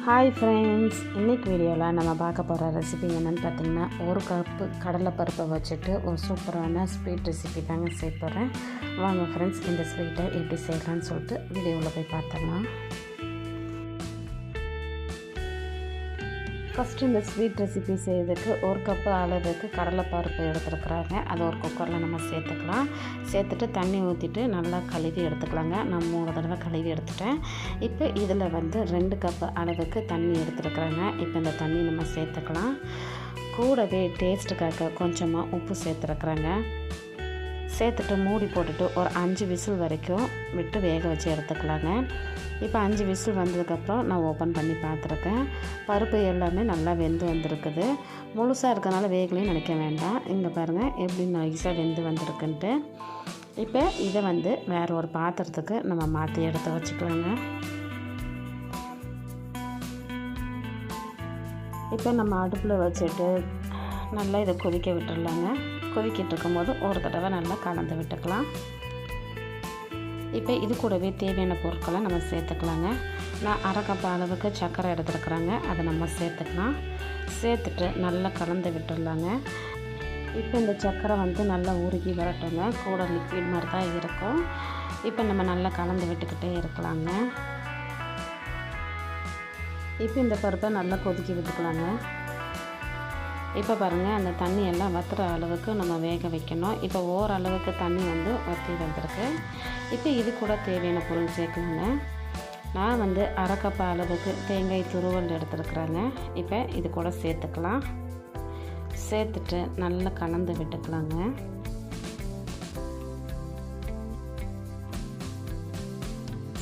Hi friends, இன்றைக்கி வீடியோவில் நம்ம பார்க்க போகிற ரெசிபி என்னென்னு பார்த்தீங்கன்னா, ஒரு கப்பு கடலைப்பருப்பை வச்சுட்டு ஒரு சூப்பரான ஸ்வீட் ரெசிபி தாங்க செய்ய போகிறேன். வாங்க ஃப்ரெண்ட்ஸ், இந்த ஸ்வீட்டை எப்படி செய்யலான்னு சொல்லிட்டு வீடியோவில் போய் பார்த்தோம்னா, ஃபஸ்ட்டு இந்த ஸ்வீட் ரெசிபி செய்யறதுக்கு ஒரு கப்பு அளவுக்கு கடலைப்பருப்பு எடுத்துருக்குறாங்க. அதை ஒரு குக்கரில் நம்ம சேர்த்துக்கலாம். சேர்த்துட்டு தண்ணி ஊற்றிட்டு நல்லா கழுவி எடுத்துக்கலாங்க. நான் 3 தடவை கழுவி எடுத்துட்டேன். இப்போ இதில் 2 கப்பு அளவுக்கு தண்ணி எடுத்துருக்குறாங்க. இப்போ இந்த தண்ணி நம்ம சேர்த்துக்கலாம். கூடவே டேஸ்ட்டுக்காக கொஞ்சமாக உப்பு சேர்த்துருக்குறாங்க. சேர்த்துட்டு மூடி போட்டுட்டு ஒரு 5 விசில் வரைக்கும் விட்டு வேக வச்சு எடுத்துக்கலாங்க. இப்போ 5 விசில் வந்ததுக்கப்புறம் நான் ஓப்பன் பண்ணி பார்த்துருக்கேன். பருப்பு எல்லாமே நல்லா வெந்து வந்திருக்குது. முழுசாக இருக்கனால வேகலையும் நினைக்க வேண்டாம். இங்கே பாருங்கள் எப்படி நைஸாக வெந்து வந்திருக்குன்ட்டு. இப்போ இதை வேறு ஒரு பாத்திரத்துக்கு நம்ம மாற்றி எடுத்து வச்சுக்கலாங்க. இப்போ நம்ம அடுப்பில் வச்சுட்டு நல்லா இதை கொதிக்க விட்டுடலாங்க. கொதிக்கிட்டு இருக்கும்போது ஒரு தடவை நல்லா கலந்து விட்டுக்கலாம். இப்போ இது கூடவே தேவையான பொருட்களை நம்ம சேர்த்துக்கலாங்க. நான் 1/2 கப் அளவுக்கு சர்க்கரை எடுத்துருக்குறாங்க. அதை நம்ம சேர்த்துக்கலாம். சேர்த்துட்டு நல்லா கலந்து விட்டுடலாங்க. இப்போ இந்த சர்க்கரை நல்லா உருகி வரட்டுங்க. கூட லிக்விட் மாதிரி தான் இருக்கும். இப்போ நம்ம நல்லா கலந்து விட்டுக்கிட்டே இருக்கலாங்க. இப்போ இந்த பருப்பை நல்லா கொதிக்க விட்டுக்கலாங்க. இப்போ பாருங்கள், அந்த தண்ணி எல்லாம் வற்றுற அளவுக்கு நம்ம வேக வைக்கணும். இப்போ ஓரளவுக்கு தண்ணி வற்றி வந்திருக்கு. இப்போ இது கூட தேவையான பொருள் சேர்க்கணுங்க. நான் 1/2 கப் அளவுக்கு தேங்காய் துருவல் எடுத்துருக்குறேங்க. இப்போ இது கூட சேர்த்துக்கலாம். சேர்த்துட்டு நல்லா கலந்து விட்டுக்கலாங்க.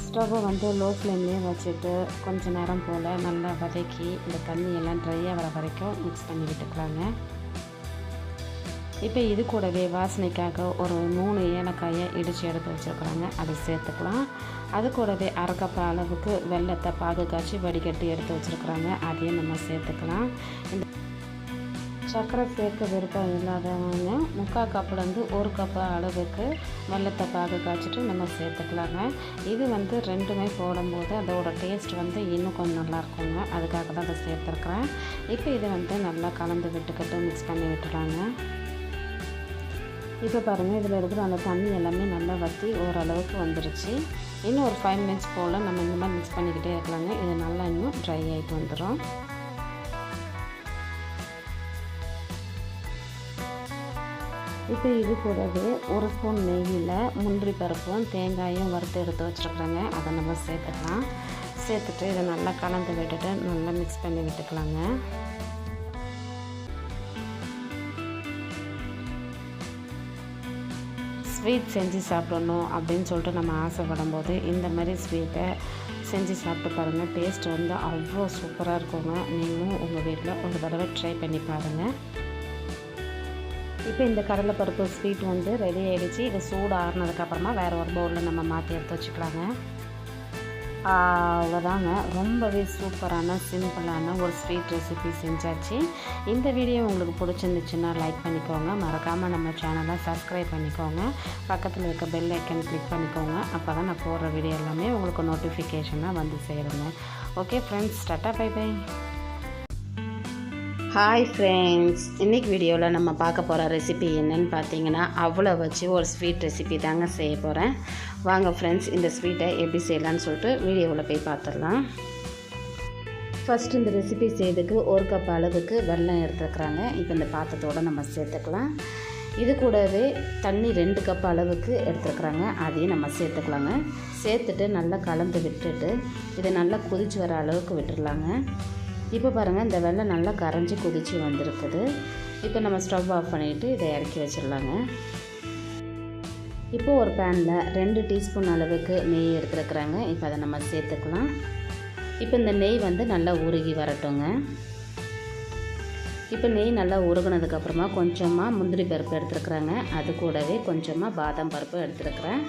ஸ்டவ்வை லோ ஃப்ளேம்லேயே வச்சுட்டு கொஞ்சம் நேரம் போல் நல்லா வதக்கி இந்த தண்ணி எல்லாம் ட்ரை ஆகிற வரைக்கும் மிக்ஸ் பண்ணி விட்டுக்கலாங்க. இப்போ இது கூடவே வாசனைக்காக ஒரு 3 ஏலக்காயை இடித்து எடுத்து வச்சுருக்குறாங்க. அதை சேர்த்துக்கலாம். அது கூடவே 1/2 கப் அளவுக்கு வெல்லத்தை பாகு காய்ச்சி வடிகட்டி எடுத்து வச்சுருக்குறாங்க. அதையும் நம்ம சேர்த்துக்கலாம். இந்த சர்க்கரை சேர்க்க விருப்பம் இல்லாதவங்க 3/4 கப்லேருந்து 1 கப்பு அளவுக்கு வெல்லத்தை பாகு காய்ச்சிட்டு நம்ம சேர்த்துக்கலாங்க. இது ரெண்டுமே போடும்போது அதோட டேஸ்ட் இன்னும் கொஞ்சம் நல்லாயிருக்குங்க. அதுக்காக தான் அதை சேர்த்துருக்குறேன். இப்போ இதை நல்லா கலந்து விட்டுக்கிட்டு மிக்ஸ் பண்ணி விட்டுறாங்க. இப்போ பாருங்கள், இதில் இருக்கிற அந்த தண்ணி எல்லாமே நல்லா வற்றி ஓரளவுக்கு வந்துருச்சு. இன்னும் ஒரு 5 மினிட்ஸ் போல் நம்ம இந்த மாதிரி மிக்ஸ் பண்ணிக்கிட்டே இருக்கலாங்க. இது நல்லா இன்னும் ட்ரை ஆகிட்டு வந்துடும். இப்போ இது கூடவே 1 ஸ்பூன் நெய்யில் முந்திரி பருப்பும் தேங்காயும் வறுத்து எடுத்து வச்சுருக்குறாங்க. அதை நம்ம சேர்த்துக்கலாம். சேர்த்துட்டு இதை நல்லா கலந்து விட்டுட்டு நல்லா மிக்ஸ் பண்ணி விட்டுக்கலாங்க. ஸ்வீட் செஞ்சு சாப்பிடணும் அப்படின்னு சொல்லிட்டு நம்ம ஆசைப்படும் போது இந்த மாதிரி ஸ்வீட்டை செஞ்சு சாப்பிட்டு பாருங்கள். டேஸ்ட் அவ்வளோ சூப்பராக இருக்குங்க. நீங்களும் உங்கள் வீட்டில் ஒரு தடவை ட்ரை பண்ணி பாருங்கள். இப்போ இந்த கடலைப்பருப்பு ஸ்வீட் ரெடி ஆகிடுச்சு. இது சூடு ஆறுனதுக்கப்புறமா வேறு ஒரு பவுலில் நம்ம மாற்றி எடுத்து வச்சுக்கலாங்க. அவ்வளோதாங்க, ரொம்பவே சூப்பரான சிம்பிளான ஒரு ஸ்வீட் ரெசிபி செஞ்சாச்சு. இந்த வீடியோ உங்களுக்கு பிடிச்சிருந்துச்சுன்னா லைக் பண்ணிக்கோங்க. மறக்காமல் நம்ம சேனலை சப்ஸ்கிரைப் பண்ணிக்கோங்க. பக்கத்தில் இருக்க பெல் ஐக்கன் கிளிக் பண்ணிக்கோங்க. அப்போ தான் நான் போடுற வீடியோ எல்லாமே உங்களுக்கு நோட்டிஃபிகேஷனாக சேருங்க. Okay friends, tata bye bye. Hi friends, இன்றைக்கி வீடியோவில் நம்ம பார்க்க போகிற ரெசிபி என்னென்னு பார்த்தீங்கன்னா, அவளை வச்சு ஒரு ஸ்வீட் ரெசிபி தாங்க செய்ய போகிறேன். வாங்க ஃப்ரெண்ட்ஸ், இந்த ஸ்வீட்டை எப்படி செய்யலான்னு சொல்லிட்டு வீடியோவில் போய் பார்த்துடலாம். ஃபஸ்ட்டு இந்த ரெசிபி செய்யறதுக்கு 1 கப் அளவுக்கு வெல்லம் எடுத்துருக்குறாங்க. இப்போ இந்த பாத்திரத்தோடு நம்ம சேர்த்துக்கலாம். இது கூடவே தண்ணி 2 கப் அளவுக்கு எடுத்துருக்குறாங்க. அதையும் நம்ம சேர்த்துக்கலாங்க. சேர்த்துட்டு நல்லா கலந்து விட்டுட்டு இதை நல்லா கொதிச்சு வர அளவுக்கு விட்டுடலாங்க. இப்போ பாருங்கள், இந்த வெல்லம் நல்லா கரைஞ்சி கொதிச்சு வந்திருக்குது. இப்போ நம்ம ஸ்டவ் ஆஃப் பண்ணிவிட்டு இதை இறக்கி வச்சிடலாங்க. இப்போ ஒரு பேனில் 2 டீஸ்பூன் அளவுக்கு நெய் எடுத்துருக்குறாங்க. இப்போ அதை நம்ம சேர்த்துக்கலாம். இப்போ இந்த நெய் நல்லா உருகி வரட்டுங்க. இப்போ நெய் நல்லா உருகினதுக்கப்புறமா கொஞ்சமாக முந்திரி பருப்பு எடுத்துருக்குறாங்க. அது கூடவே கொஞ்சமாக பாதாம் பருப்பு எடுத்துருக்குறேன்.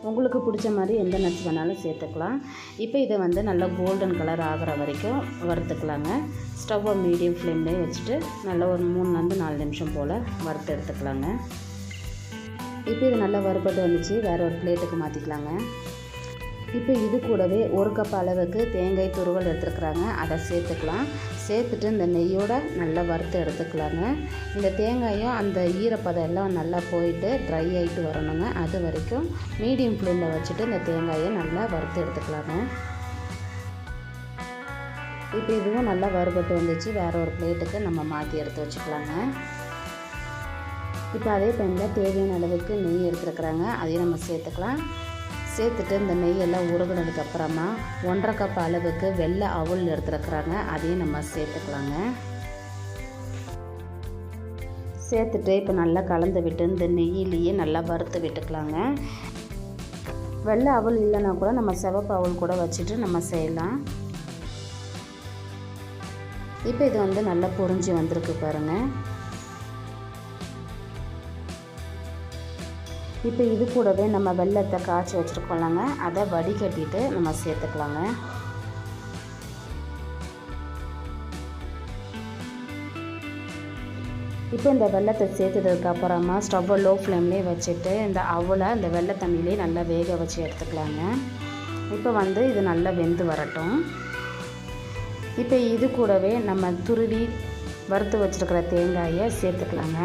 உங்களுக்கு பிடிச்ச மாதிரி எந்த நட்ஸ் வேணாலும் சேர்த்துக்கலாம். இப்போ இதை நல்லா கோல்டன் கலர் ஆகிற வரைக்கும் வறுத்துக்கலாங்க. ஸ்டவ்வை மீடியம் ஃப்ளேம்லேயே வச்சுட்டு நல்லா ஒரு 3-4 நிமிஷம் போல் வறுத்து எடுத்துக்கலாங்க. இப்போ இது நல்லா வறுபட்டு வந்துச்சு. வேறு ஒரு பிளேட்டுக்கு மாற்றிக்கலாங்க. இப்போ இது கூடவே 1 கப் அளவுக்கு தேங்காய் துருவல் எடுத்துருக்குறாங்க, அதை சேர்த்துக்கலாம். சேர்த்துட்டு இந்த நெய்யோட நல்லா வறுத்து எடுத்துக்கலாங்க. இந்த தேங்காயும் அந்த ஈரப்பதம் எல்லாம் நல்லா போயிட்டு ட்ரை ஆகிட்டு வரணுங்க. அது வரைக்கும் மீடியம் ஃப்ளேமில் வச்சுட்டு இந்த தேங்காயை நல்லா வறுத்து எடுத்துக்கலாங்க. இப்போ இதுவும் நல்லா வறுபட்டு வந்துச்சு. வேறு ஒரு பிளேட்டுக்கு நம்ம மாற்றி எடுத்து வச்சுக்கலாங்க. இப்போ அதே டைமில் தேவையான அளவுக்கு நெய் எடுத்துருக்குறாங்க, அதையும் நம்ம சேர்த்துக்கலாம். சேர்த்துட்டு இந்த நெய்யெல்லாம் உருகுனதுக்கப்புறமா 1.5 கப் அளவுக்கு வெள்ளை அவல் எடுத்துருக்குறாங்க, அதையும் நம்ம சேர்த்துக்கலாங்க. சேர்த்துட்டு இப்போ நல்லா கலந்து விட்டு இந்த நெய்யிலேயே நல்லா வறுத்து விட்டுக்கலாங்க. வெள்ளை அவல் இல்லைன்னா கூட நம்ம சிவப்பு அவல் கூட வச்சுட்டு நம்ம செய்யலாம். இப்போ இது நல்லா பொரிஞ்சு வந்திருக்கு பாருங்கள். இப்போ இது கூடவே நம்ம வெல்லத்தை காய்ச்சி வச்சுருக்கோம்லங்க, அதை வடிகட்டிட்டு நம்ம சேர்த்துக்கலாங்க. இப்போ இந்த வெல்லத்தை சேர்த்ததுக்கப்புறமா ஸ்டவ்வை லோ ஃப்ளேம்லேயே வச்சுட்டு இந்த அவலை இந்த வெள்ளை தண்ணியிலே நல்லா வேக வச்சு எடுத்துக்கலாங்க. இப்போ இது நல்லா வெந்து வரட்டும். இப்போ இது கூடவே நம்ம துருவி வறுத்து வச்சுருக்கிற தேங்காயை சேர்த்துக்கலாங்க.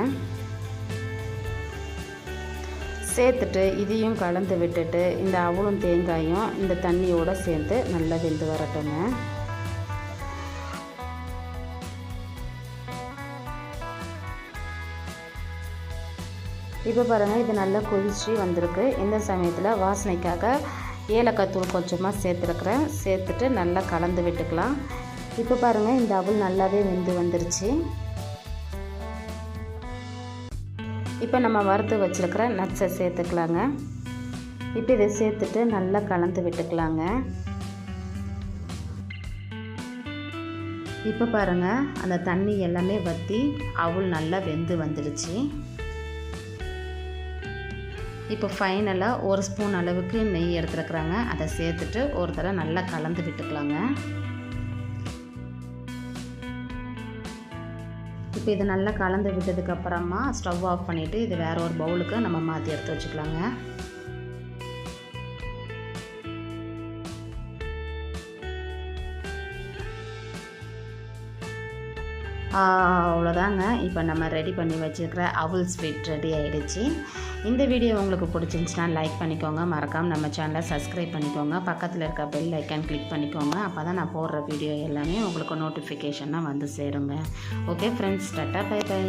சேர்த்துட்டு இதையும் கலந்து விட்டுட்டு இந்த அவலும் தேங்காயும் இந்த தண்ணியோடு சேர்த்து நல்லா வெந்து வரட்டுங்க. இப்போ பாருங்கள், இது நல்லா கொதிச்சு வந்திருக்கு. இந்த சமயத்தில் வாசனைக்காக ஏலக்காய் தூள் கொஞ்சமாக சேர்த்துருக்குறேன். சேர்த்துட்டு நல்லா கலந்து விட்டுக்கலாம். இப்போ பாருங்கள், இந்த அவல் நல்லாவே வெந்து வந்துருச்சு. இப்போ நம்ம வறுத்து வச்சுருக்கிற நட்ஸை சேர்த்துக்கலாங்க. இப்போ இதை சேர்த்துட்டு நல்லா கலந்து விட்டுக்கலாங்க. இப்போ பாருங்கள், அந்த தண்ணி எல்லாமே வற்றி அவல் நல்லா வெந்து வந்துடுச்சு. இப்போ ஃபைனலாக 1 ஸ்பூன் அளவுக்கு நெய் எடுத்துருக்குறாங்க, அதை சேர்த்துட்டு ஒரு தடவை நல்லா கலந்து விட்டுக்கலாங்க. இப்போ இது நல்லா கலந்து விட்டதுக்கப்புறமா ஸ்டவ் ஆஃப் பண்ணிவிட்டு இது வேறு ஒரு பவுலுக்கு நம்ம மாற்றி எடுத்து வச்சுக்கலாங்க. அவ்வளோதாங்க. இப்போ நம்ம ரெடி பண்ணி வச்சுருக்கிற அவல் ஸ்வீட் ரெடி ஆகிடுச்சு. இந்த வீடியோ உங்களுக்கு பிடிச்சிருந்துச்சுன்னா லைக் பண்ணிக்கோங்க, மறக்காமல் நம்ம சேனலை சப்ஸ்கிரைப் பண்ணிக்கோங்க, பக்கத்தில் இருக்க பெல் ஐக்கான் கிளிக் பண்ணிக்கோங்க. அப்போ தான் நான் போடுற வீடியோ எல்லாமே உங்களுக்கு நோட்டிஃபிகேஷனாக வந்து சேருங்க. Okay friends, tata, bye by.